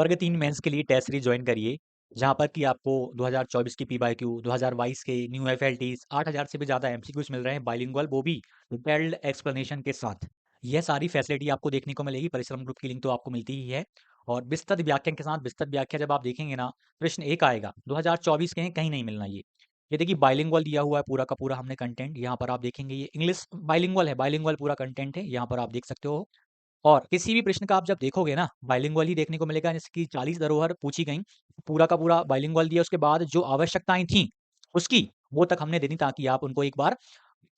वर्ग 3 मेंस के लिए टेस्ट सीरीज ज्वाइन करिए, जहाँ पर कि आपको 2024 की पीवाईक्यू, 2022 के न्यू एफएलटीज, 8000 से भी ज़्यादा एमसीक्यूज मिल रहे हैं बाइलिंगुअल, वो भी डिटेल्ड एक्सप्लेनेशन के साथ। यह सारी फैसिलिटी आपको देखने को मिलेगी। परिश्रम ग्रुप की लिंक तो आपको मिलती ही है। और विस्तृत व्याख्यान के साथ विस्तृत व्याख्या जब आप देखेंगे ना, प्रश्न एक आएगा 2024 के हैं, कहीं नहीं मिलना ये देखिए बाइलिंगुअल दिया हुआ है पूरा का पूरा हमने कंटेंट। यहाँ पर आप देखेंगे ये इंग्लिश बाइलिंगुअल है, बाइलिंगुअल पूरा कंटेंट है, यहाँ पर आप देख सकते हो। और किसी भी प्रश्न का आप जब देखोगे ना, बाइलिंगुअल ही देखने को मिलेगा। जैसे कि 40 धरोहर पूछी गई, पूरा का पूरा बाइलिंगुअल दिया, उसके बाद जो आवश्यकताएं थी उसकी वो तक हमने दे दी, ताकि आप उनको एक बार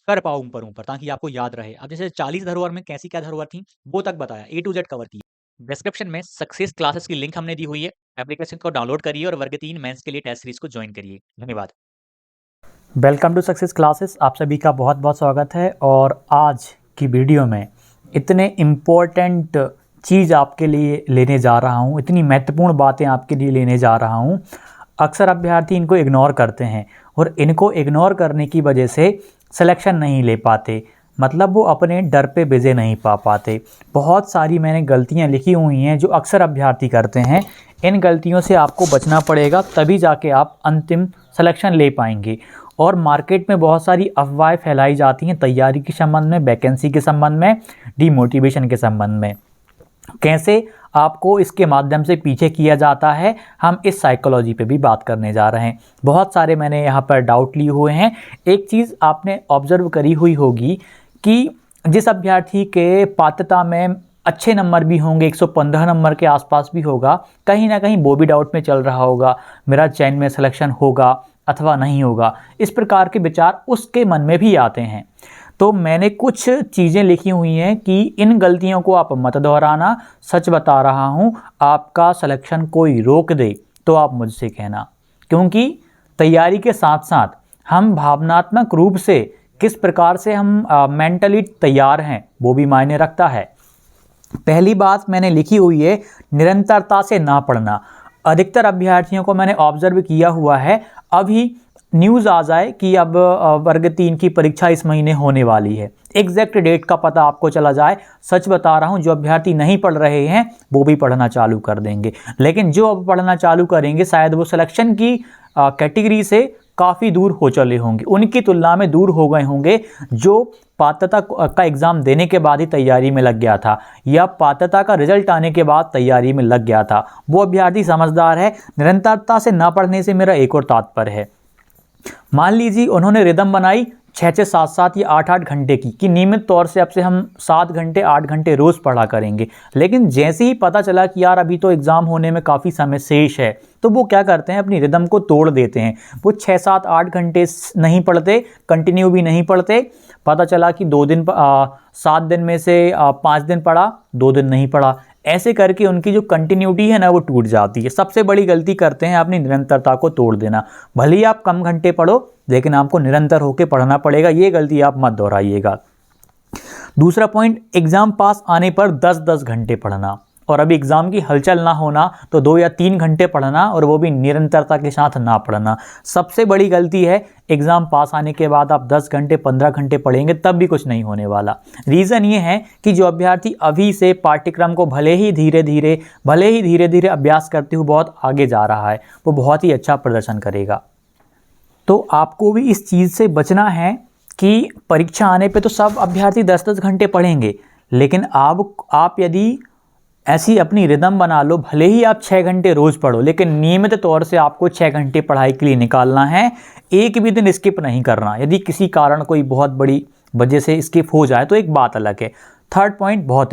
कर पाओ ऊपर ऊपर, ताकि आपको याद रहे। अब जैसे 40 धरोहर में कैसी क्या धरोहर थी वो तक बताया, ए टू जेड कवर किया। डिस्क्रिप्शन में सक्सेस क्लासेस की लिंक हमने दी हुई है, एप्लीकेशन को डाउनलोड करिए और वर्ग 3 मेंस के लिए टेस्ट सीरीज को ज्वाइन करिए। धन्यवाद। Welcome to success classes. आप सभी का बहुत बहुत स्वागत है। और आज की वीडियो में इतने इम्पोर्टेंट चीज़ आपके लिए लेने जा रहा हूँ, इतनी महत्वपूर्ण बातें आपके लिए लेने जा रहा हूँ। अक्सर अभ्यर्थी इनको इग्नोर करते हैं और इनको इग्नोर करने की वजह से सिलेक्शन नहीं ले पाते, मतलब वो अपने डर पे विजय नहीं पा पाते। बहुत सारी मैंने गलतियाँ लिखी हुई हैं जो अक्सर अभ्यर्थी करते हैं। इन गलतियों से आपको बचना पड़ेगा, तभी जाके आप अंतिम सिलेक्शन ले पाएंगे। और मार्केट में बहुत सारी अफवाहें फैलाई जाती हैं तैयारी के संबंध में, वैकेंसी के संबंध में, डीमोटिवेशन के संबंध में। कैसे आपको इसके माध्यम से पीछे किया जाता है, हम इस साइकोलॉजी पे भी बात करने जा रहे हैं। बहुत सारे मैंने यहाँ पर डाउट लिए हुए हैं। एक चीज़ आपने ऑब्जर्व करी हुई होगी कि जिस अभ्यर्थी के पात्रता में अच्छे नंबर भी होंगे, 115 नंबर के आसपास भी होगा, कहीं ना कहीं वो भी डाउट में चल रहा होगा, मेरा चयन में सिलेक्शन होगा अथवा नहीं होगा। इस प्रकार के विचार उसके मन में भी आते हैं। तो मैंने कुछ चीज़ें लिखी हुई हैं कि इन गलतियों को आप मत दोहराना। सच बता रहा हूँ, आपका सिलेक्शन कोई रोक दे तो आप मुझसे कहना, क्योंकि तैयारी के साथ साथ हम भावनात्मक रूप से किस प्रकार से हम मेंटली तैयार हैं वो भी मायने रखता है। पहली बात मैंने लिखी हुई है, निरंतरता से ना पढ़ना। अधिकतर अभ्यर्थियों को मैंने ऑब्जर्व किया हुआ है, अभी न्यूज़ आ जाए कि अब वर्ग 3 की परीक्षा इस महीने होने वाली है, एग्जैक्ट डेट का पता आपको चला जाए, सच बता रहा हूँ, जो अभ्यर्थी नहीं पढ़ रहे हैं वो भी पढ़ना चालू कर देंगे। लेकिन जो अब पढ़ना चालू करेंगे शायद वो सिलेक्शन की कैटेगरी से काफ़ी दूर हो चले होंगे, उनकी तुलना में दूर हो गए होंगे जो पात्रता का एग्ज़ाम देने के बाद ही तैयारी में लग गया था, या पात्रता का रिजल्ट आने के बाद तैयारी में लग गया था। वो अभ्यर्थी समझदार है। निरंतरता से ना पढ़ने से मेरा एक और तात्पर्य है, मान लीजिए उन्होंने रिदम बनाई 6 से 7 या 8 घंटे की कि नियमित तौर से अब से हम 7 घंटे 8 घंटे रोज़ पढ़ा करेंगे। लेकिन जैसे ही पता चला कि यार अभी तो एग्ज़ाम होने में काफ़ी समय शेष है, तो वो क्या करते हैं, अपनी रिदम को तोड़ देते हैं। वो 6 7 8 घंटे नहीं पढ़ते, कंटिन्यू भी नहीं पढ़ते। पता चला कि 7 दिन में से 5 दिन पढ़ा, 2 दिन नहीं पढ़ा। ऐसे करके उनकी जो कंटिन्यूटी है ना वो टूट जाती है। सबसे बड़ी गलती करते हैं अपनी निरंतरता को तोड़ देना। भले ही आप कम घंटे पढ़ो, लेकिन आपको निरंतर होकर पढ़ना पड़ेगा, ये गलती आप मत दोहराइएगा। दूसरा पॉइंट, एग्जाम पास आने पर 10-10 घंटे पढ़ना, और अभी एग्जाम की हलचल ना होना तो 2 या 3 घंटे पढ़ना, और वो भी निरंतरता के साथ ना पढ़ना। सबसे बड़ी गलती है, एग्जाम पास आने के बाद आप 10 घंटे 15 घंटे पढ़ेंगे तब भी कुछ नहीं होने वाला। रीज़न ये है कि जो अभ्यर्थी अभी से पाठ्यक्रम को भले ही धीरे धीरे अभ्यास करते हुए बहुत आगे जा रहा है, वो बहुत ही अच्छा प्रदर्शन करेगा। तो आपको भी इस चीज़ से बचना है कि परीक्षा आने पे तो सब अभ्यर्थी 10-10 घंटे पढ़ेंगे, लेकिन आप यदि ऐसी अपनी रिदम बना लो, भले ही आप 6 घंटे रोज़ पढ़ो, लेकिन नियमित तौर से आपको 6 घंटे पढ़ाई के लिए निकालना है। एक भी दिन स्किप नहीं करना। यदि किसी कारण कोई बहुत बड़ी वजह से स्किप हो जाए तो एक बात अलग है। थर्ड पॉइंट बहुत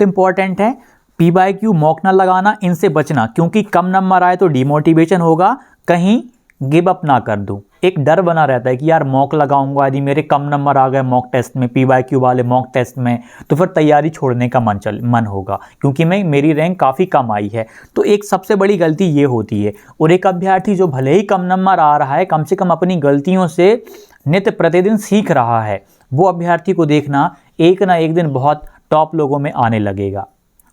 इंपॉर्टेंट है, पीवाईक्यू मॉक ना लगाना, इनसे बचना, क्योंकि कम नंबर आए तो डिमोटिवेशन होगा, कहीं गिव अप ना कर दूं। एक डर बना रहता है कि यार मॉक लगाऊंगा, यदि मेरे कम नंबर आ गए मॉक टेस्ट में, पीवाईक्यू वाले मॉक टेस्ट में, तो फिर तैयारी छोड़ने का मन होगा, क्योंकि मेरी रैंक काफ़ी कम आई है। तो एक सबसे बड़ी गलती ये होती है। और एक अभ्यर्थी जो भले ही कम नंबर आ रहा है, कम से कम अपनी गलतियों से नित्य प्रतिदिन सीख रहा है, वो अभ्यर्थी को देखना एक ना एक दिन बहुत टॉप लोगों में आने लगेगा।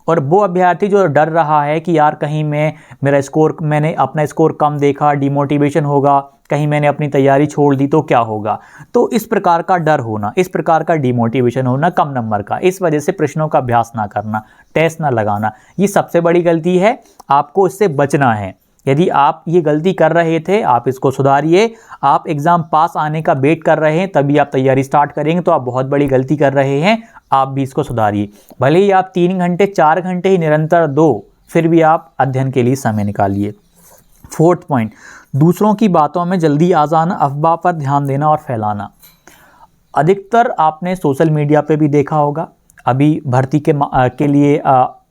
और वो अभ्यर्थी जो डर रहा है कि यार कहीं मैंने अपना स्कोर कम देखा, डिमोटिवेशन होगा, कहीं मैंने अपनी तैयारी छोड़ दी तो क्या होगा, तो इस प्रकार का डर होना, इस प्रकार का डिमोटिवेशन होना कम नंबर का, इस वजह से प्रश्नों का अभ्यास ना करना, टेस्ट ना लगाना, ये सबसे बड़ी गलती है। आपको इससे बचना है। यदि आप ये गलती कर रहे थे, आप इसको सुधारिए। आप एग्ज़ाम पास आने का वेट कर रहे हैं तभी आप तैयारी स्टार्ट करेंगे तो आप बहुत बड़ी गलती कर रहे हैं। आप भी इसको सुधारिए। भले ही आप 3 घंटे 4 घंटे ही निरंतर दो, फिर भी आप अध्ययन के लिए समय निकालिए। 4th पॉइंट, दूसरों की बातों में जल्दी आ जाना, अफवाह पर ध्यान देना और फैलाना। अधिकतर आपने सोशल मीडिया पे भी देखा होगा, अभी भर्ती के लिए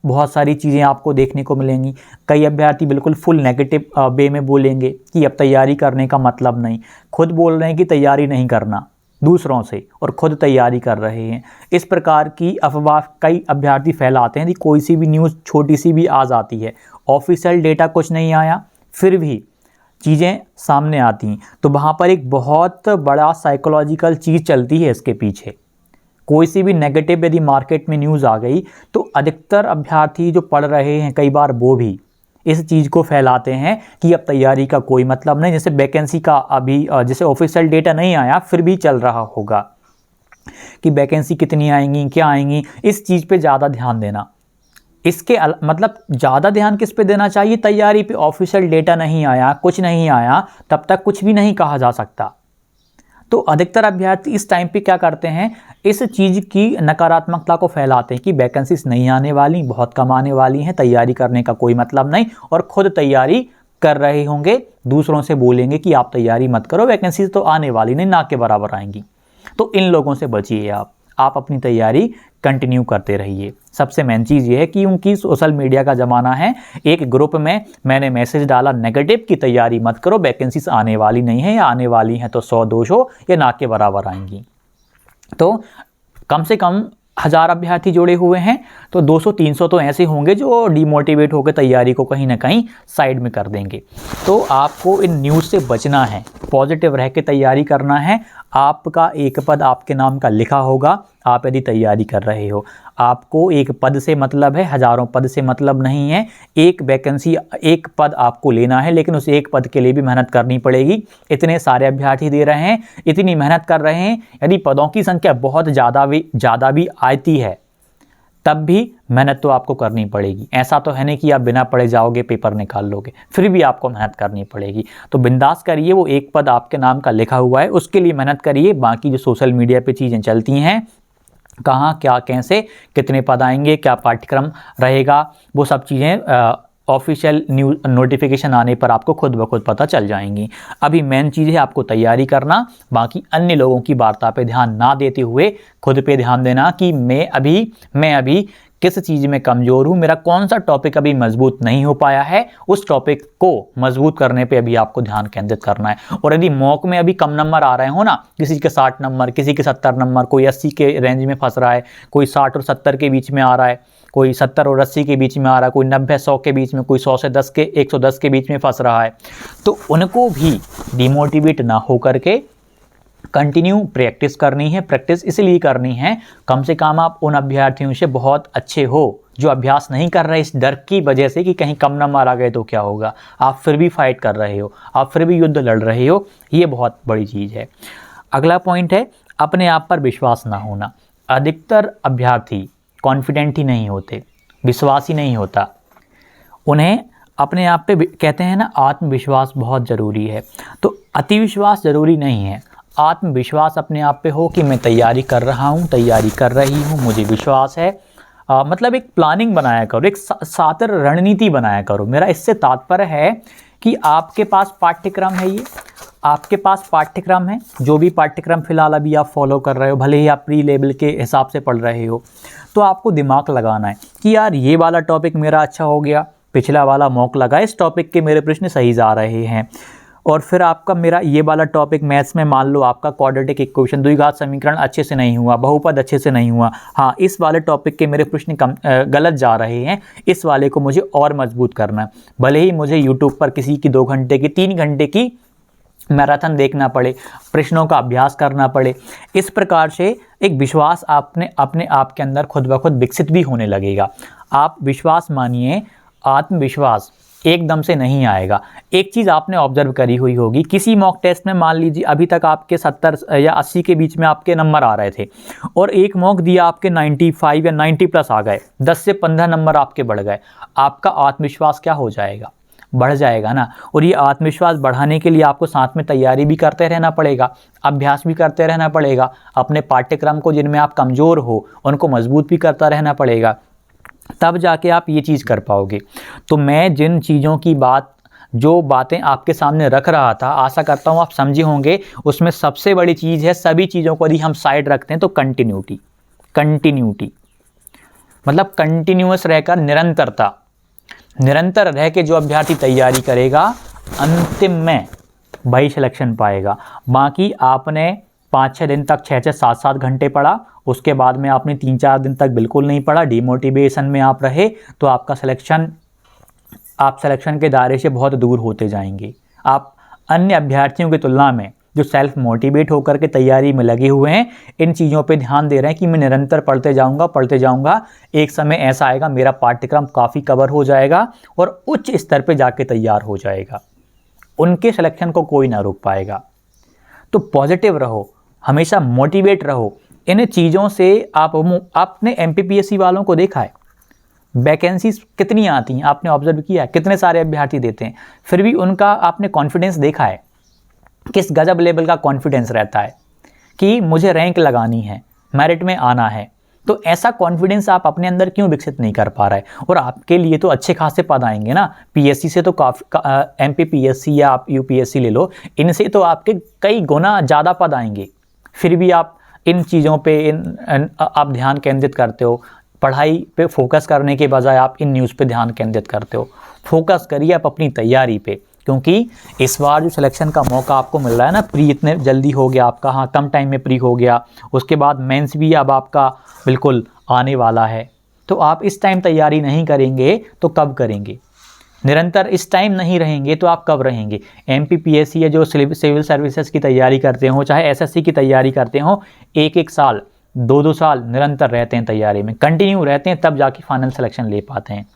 बहुत सारी चीज़ें आपको देखने को मिलेंगी। कई अभ्यर्थी बिल्कुल फुल नेगेटिव वे में बोलेंगे कि अब तैयारी करने का मतलब नहीं, खुद बोल रहे हैं कि तैयारी नहीं करना दूसरों से और खुद तैयारी कर रहे हैं। इस प्रकार की अफवाह कई अभ्यर्थी फैलाते हैं कि कोई सी भी न्यूज़ छोटी सी भी आ जाती है, ऑफिशियल डेटा कुछ नहीं आया, फिर भी चीज़ें सामने आती हैं, तो वहाँ पर एक बहुत बड़ा साइकोलॉजिकल चीज़ चलती है इसके पीछे। कोई सी भी नेगेटिव यदि मार्केट में न्यूज़ आ गई तो अधिकतर अभ्यर्थी जो पढ़ रहे हैं कई बार वो भी इस चीज़ को फैलाते हैं कि अब तैयारी का कोई मतलब नहीं। जैसे वैकेंसी का अभी जैसे ऑफिशियल डेटा नहीं आया फिर भी चल रहा होगा कि वैकेंसी कितनी आएंगी, क्या आएंगी, इस चीज़ पे ज़्यादा ध्यान देना। इसके मतलब ज़्यादा ध्यान किस पे देना चाहिए? तैयारी पे। ऑफिशियल डेटा नहीं आया, कुछ नहीं आया, तब तक कुछ भी नहीं कहा जा सकता। तो अधिकतर अभ्यर्थी इस टाइम पे क्या करते हैं, इस चीज़ की नकारात्मकता को फैलाते हैं कि वैकेंसीज नहीं आने वाली, बहुत कम आने वाली हैं, तैयारी करने का कोई मतलब नहीं, और खुद तैयारी कर रहे होंगे, दूसरों से बोलेंगे कि आप तैयारी मत करो, वैकेंसीज तो आने वाली नहीं, ना के बराबर आएंगी। तो इन लोगों से बचिए आप अपनी तैयारी कंटिन्यू करते रहिए। सबसे मेन चीज़ ये है कि उनकी सोशल मीडिया का ज़माना है, एक ग्रुप में मैंने मैसेज डाला नेगेटिव की तैयारी मत करो, वैकेंसीज आने वाली नहीं है, या आने वाली हैं तो 100-200 या ना के बराबर आएंगी। तो कम से कम 1000 अभ्यर्थी जुड़े हुए हैं तो 200-300 तो ऐसे होंगे जो डिमोटिवेट होकर तैयारी को कहीं ना कहीं साइड में कर देंगे। तो आपको इन न्यूज़ से बचना है, पॉजिटिव रह के तैयारी करना है। आपका एक पद आपके नाम का लिखा होगा, आप यदि तैयारी कर रहे हो। आपको एक पद से मतलब है, हज़ारों पद से मतलब नहीं है। एक वैकेंसी, एक पद आपको लेना है, लेकिन उस एक पद के लिए भी मेहनत करनी पड़ेगी। इतने सारे अभ्यर्थी दे रहे हैं, इतनी मेहनत कर रहे हैं, यदि पदों की संख्या बहुत ज़्यादा भी आती है तब भी मेहनत तो आपको करनी पड़ेगी। ऐसा तो है नहीं कि आप बिना पढ़े जाओगे पेपर निकाल लोगे, फिर भी आपको मेहनत करनी पड़ेगी। तो बिंदास करिए, वो एक पद आपके नाम का लिखा हुआ है, उसके लिए मेहनत करिए। बाकी जो सोशल मीडिया पे चीज़ें चलती हैं, कहाँ क्या कैसे कितने पद आएंगे, क्या पाठ्यक्रम रहेगा, वो सब चीज़ें ऑफिशियल न्यूज़ नोटिफिकेशन आने पर आपको खुद ब खुद पता चल जाएंगी। अभी मेन चीज़ है आपको तैयारी करना, बाकी अन्य लोगों की वार्ता पे ध्यान ना देते हुए खुद पे ध्यान देना कि मैं अभी किस चीज़ में कमज़ोर हूँ, मेरा कौन सा टॉपिक अभी मजबूत नहीं हो पाया है, उस टॉपिक को मजबूत करने पे अभी आपको ध्यान केंद्रित करना है। और यदि मॉक में अभी कम नंबर आ रहे हो ना, किसी के 60 नंबर, किसी के 70 नंबर, कोई 80 के रेंज में फंस रहा है, कोई 60 और 70 के बीच में आ रहा है, कोई 70 और 80 के बीच में आ रहा है, कोई 90-100 के बीच में, कोई 100 से 110 के बीच में फंस रहा है, तो उनको भी डिमोटिवेट ना हो करके कंटिन्यू प्रैक्टिस करनी है। प्रैक्टिस इसलिए करनी है, कम से कम आप उन अभ्यर्थियों से बहुत अच्छे हो जो अभ्यास नहीं कर रहे इस डर की वजह से कि कहीं कम नंबर आ गए तो क्या होगा। आप फिर भी फाइट कर रहे हो, आप फिर भी युद्ध लड़ रहे हो, ये बहुत बड़ी चीज़ है। अगला पॉइंट है अपने आप पर विश्वास ना होना। अधिकतर अभ्यर्थी कॉन्फिडेंट ही नहीं होते, विश्वास ही नहीं होता। उन्हें अपने आप पे कहते हैं ना, आत्मविश्वास बहुत ज़रूरी है। तो अतिविश्वास ज़रूरी नहीं है, आत्मविश्वास अपने आप पे हो कि मैं तैयारी कर रहा हूँ, तैयारी कर रही हूँ, मुझे विश्वास है। मतलब एक प्लानिंग बनाया करो, एक सातर रणनीति बनाया करो। मेरा इससे तात्पर्य है कि आपके पास पाठ्यक्रम है, ये आपके पास पाठ्यक्रम है, जो भी पाठ्यक्रम फ़िलहाल अभी आप फॉलो कर रहे हो, भले ही आप प्री लेवल के हिसाब से पढ़ रहे हो, तो आपको दिमाग लगाना है कि यार ये वाला टॉपिक मेरा अच्छा हो गया, पिछला वाला मॉक लगा, इस टॉपिक के मेरे प्रश्न सही जा रहे हैं। और फिर आपका मेरा ये वाला टॉपिक मैथ्स में मान लो आपका क्वाड्रेटिक इक्वेशन, द्विघात समीकरण अच्छे से नहीं हुआ, बहुपद अच्छे से नहीं हुआ, हाँ इस वाले टॉपिक के मेरे प्रश्न गलत जा रहे हैं, इस वाले को मुझे और मजबूत करना है। भले ही मुझे यूट्यूब पर किसी की 2 घंटे की 3 घंटे की मैराथन देखना पड़े, प्रश्नों का अभ्यास करना पड़े, इस प्रकार से एक विश्वास अपने आप के अंदर खुद ब खुद विकसित भी होने लगेगा। आप विश्वास मानिए, आत्मविश्वास एकदम से नहीं आएगा। एक चीज़ आपने ऑब्जर्व करी हुई होगी, किसी मॉक टेस्ट में मान लीजिए अभी तक आपके 70 या 80 के बीच में आपके नंबर आ रहे थे और एक मॉक दिया आपके 95 या 90 प्लस आ गए, 10 से 15 नंबर आपके बढ़ गए, आपका आत्मविश्वास क्या हो जाएगा? बढ़ जाएगा ना। और ये आत्मविश्वास बढ़ाने के लिए आपको साथ में तैयारी भी करते रहना पड़ेगा, अभ्यास भी करते रहना पड़ेगा, अपने पाठ्यक्रम को जिनमें आप कमज़ोर हो उनको मजबूत भी करता रहना पड़ेगा, तब जाके आप ये चीज़ कर पाओगे। तो मैं जिन चीज़ों की जो बातें आपके सामने रख रहा था, आशा करता हूँ आप समझे होंगे। उसमें सबसे बड़ी चीज़ है, सभी चीज़ों को यदि हम साइड रखते हैं तो कंटिन्यूटी। कंटिन्यूटी मतलब कंटिन्यूअस रहकर निरंतरता, निरंतर रह के जो अभ्यर्थी तैयारी करेगा अंतिम में वही सिलेक्शन पाएगा। बाकी आपने 5-6 दिन तक 6-6 7-7 घंटे पढ़ा, उसके बाद में आपने 3-4 दिन तक बिल्कुल नहीं पढ़ा, डिमोटिवेशन में आप रहे, तो आपका आप सिलेक्शन के दायरे से बहुत दूर होते जाएंगे। आप अन्य अभ्यर्थियों की तुलना में जो सेल्फ मोटिवेट होकर के तैयारी में लगे हुए हैं, इन चीज़ों पे ध्यान दे रहे हैं कि मैं निरंतर पढ़ते जाऊंगा, एक समय ऐसा आएगा मेरा पाठ्यक्रम काफ़ी कवर हो जाएगा और उच्च स्तर पे जाके तैयार हो जाएगा, उनके सिलेक्शन को कोई ना रोक पाएगा। तो पॉजिटिव रहो, हमेशा मोटिवेट रहो। इन चीज़ों से आपने एमपीपीएससी वालों को देखा है, वैकेंसीज कितनी आती हैं, आपने ऑब्जर्व किया है, कितने सारे अभ्यर्थी देते हैं, फिर भी उनका आपने कॉन्फिडेंस देखा है, किस गजब लेवल का कॉन्फिडेंस रहता है कि मुझे रैंक लगानी है, मेरिट में आना है। तो ऐसा कॉन्फिडेंस आप अपने अंदर क्यों विकसित नहीं कर पा रहे? और आपके लिए तो अच्छे खासे पद आएंगे ना, पीएससी से तो काफ़ी, एमपीपीएससी या आप यूपीएससी ले लो, इनसे तो आपके कई गुना ज़्यादा पद आएंगे, फिर भी आप इन चीज़ों पे आप ध्यान केंद्रित करते हो। पढ़ाई पे फोकस करने के बजाय आप इन न्यूज़ पे ध्यान केंद्रित करते हो। फोकस करिए आप अपनी तैयारी पे, क्योंकि इस बार जो सिलेक्शन का मौका आपको मिल रहा है ना, प्री इतने जल्दी हो गया आपका, हाँ कम टाइम में प्री हो गया, उसके बाद मेंस भी अब आपका बिल्कुल आने वाला है। तो आप इस टाइम तैयारी नहीं करेंगे तो कब करेंगे? निरंतर इस टाइम नहीं रहेंगे तो आप कब रहेंगे? एमपीपीएससी या जो सिविल सर्विसेज की तैयारी करते हो, चाहे एसएससी की तैयारी करते हो, 1-1 साल 2-2 साल निरंतर रहते हैं तैयारी में, कंटिन्यू रहते हैं, तब जाके फाइनल सिलेक्शन ले पाते हैं।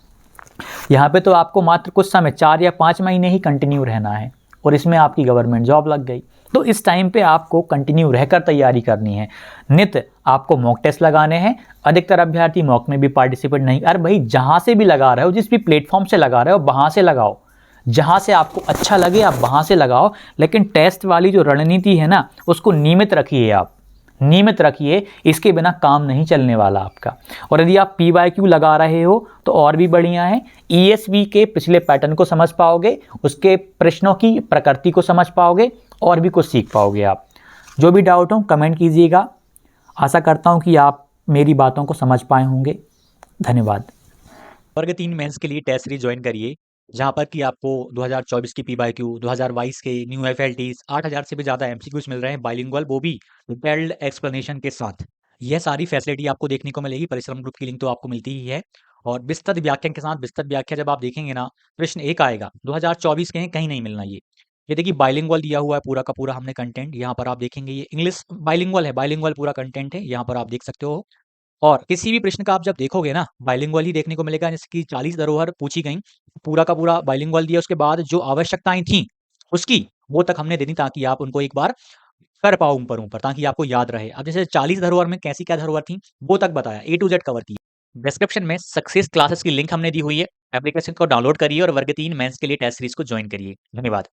यहाँ पे तो आपको मात्र कुछ समय 4 या 5 महीने ही कंटिन्यू रहना है और इसमें आपकी गवर्नमेंट जॉब लग गई। तो इस टाइम पे आपको कंटिन्यू रहकर तैयारी करनी है। नित्य आपको मॉक टेस्ट लगाने हैं। अधिकतर अभ्यर्थी मॉक में भी पार्टिसिपेट नहीं, अरे भाई जहाँ से भी लगा रहे हो, जिस भी प्लेटफॉर्म से लगा रहे हो वहाँ से लगाओ, जहाँ से आपको अच्छा लगे आप वहाँ से लगाओ, लेकिन टेस्ट वाली जो रणनीति है ना उसको नियमित रखिए, आप नियमित रखिए, इसके बिना काम नहीं चलने वाला आपका। और यदि आप PYQ लगा रहे हो तो और भी बढ़िया है, ESV के पिछले पैटर्न को समझ पाओगे, उसके प्रश्नों की प्रकृति को समझ पाओगे और भी कुछ सीख पाओगे आप। जो भी डाउट हो कमेंट कीजिएगा। आशा करता हूँ कि आप मेरी बातों को समझ पाए होंगे। धन्यवाद। वर्ग 3 मेंस के लिए टेस्ट सीरीज ज्वाइन करिए, जहां पर कि आपको 2024 की PYQ, 2022 के न्यू FLTs, 8000 से भी ज़्यादा MCQs मिल रहे हैं बाइलिंगुअल, वो भी डिटेल्ड एक्सप्लेनेशन के साथ। यह सारी फैसिलिटी आपको देखने को मिलेगी। परिश्रम ग्रुप की लिंक तो आपको मिलती ही है, और विस्तृत व्याख्यान के साथ विस्तृत व्याख्या जब आप देखेंगे ना, प्रश्न एक आएगा 2024 के हैं, कहीं नहीं मिलना ये देखिए बाइलिंगुअल दिया हुआ है पूरा का पूरा हमने कंटेंट, यहाँ पर आप देखेंगे ये इंग्लिश बाइलिंगुअल है, बाइलिंगुअल पूरा कंटेंट है, यहाँ पर आप देख सकते हो। और किसी भी प्रश्न का आप जब देखोगे ना, बाइलिंगुअल ही देखने को मिलेगा। जैसे कि 40 धरोहर पूछी गई, पूरा का पूरा बाइलिंगुअल दिया, उसके बाद जो आवश्यकताएं थी उसकी वो तक हमने दे दी, ताकि आप उनको एक बार कर पाओ ऊपर ऊपर, ताकि आपको याद रहे। अब जैसे 40 धरोहर में कैसी क्या धरोहर थी वो तक बताया, A to Z कवर की। डिस्क्रिप्शन में सक्सेस क्लासेस की लिंक हमने दी हुई है, एप्लीकेशन को डाउनलोड करिए और वर्ग 3 मेंस के लिए टेस्ट सीरीज को ज्वाइन करिए। धन्यवाद।